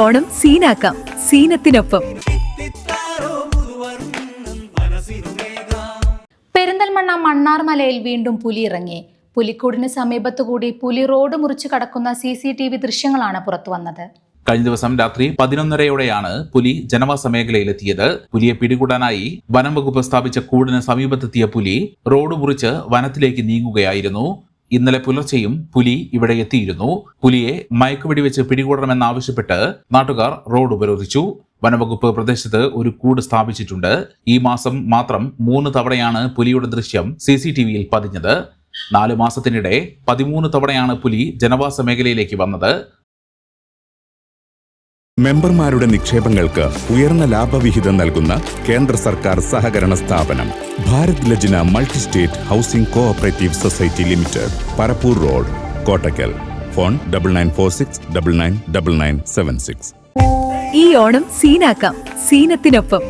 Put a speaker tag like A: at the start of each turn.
A: ഓണം സീനാക്കാം സീനത്തിനൊപ്പം.
B: പെരിന്തൽമണ്ണ മണ്ണാർമലയിൽ വീണ്ടും പുലി ഇറങ്ങി. പുലിക്കൂടിന് സമീപത്തുകൂടി പുലി റോഡ് മുറിച്ചു കടക്കുന്ന CCTV ദൃശ്യങ്ങളാണ് പുറത്തുവന്നത്.
C: കഴിഞ്ഞ ദിവസം രാത്രി 11:30യോടെയാണ് പുലി ജനവാസ മേഖലയിലെത്തിയത്. പുലിയെ പിടികൂടാനായി വനം വകുപ്പ് സ്ഥാപിച്ച കൂടിന് സമീപത്തെത്തിയ പുലി റോഡ് മുറിച്ച് വനത്തിലേക്ക് നീങ്ങുകയായിരുന്നു. ഇന്നലെ പുലർച്ചെയും പുലി ഇവിടെ എത്തിയിരുന്നു. പുലിയെ മയക്കുവെടിവെച്ച് പിടികൂടണമെന്നാവശ്യപ്പെട്ട് നാട്ടുകാർ റോഡ് ഉപരോധിച്ചു. വനവകുപ്പ് പ്രദേശത്ത് ഒരു കൂട് സ്ഥാപിച്ചിട്ടുണ്ട്. ഈ മാസം മാത്രം 3 തവണയാണ് പുലിയുടെ ദൃശ്യം CCTVയിൽ പതിഞ്ഞത്. 4 മാസത്തിനിടെ 13 തവണയാണ് പുലി ജനവാസ മേഖലയിലേക്ക് വന്നത്.
D: മെമ്പർമാരുടെ നിക്ഷേപങ്ങൾക്ക് ഉയർന്ന ലാഭവിഹിതം നൽകുന്ന കേന്ദ്ര സർക്കാർ സഹകരണ സ്ഥാപനം Bharat Lajna multi state housing cooperative society limited, Parappur road, Kottakkal. Phone 9946999976.
A: ഈ ഓണം സീനാക്കാം സീനത്തിനൊപ്പം.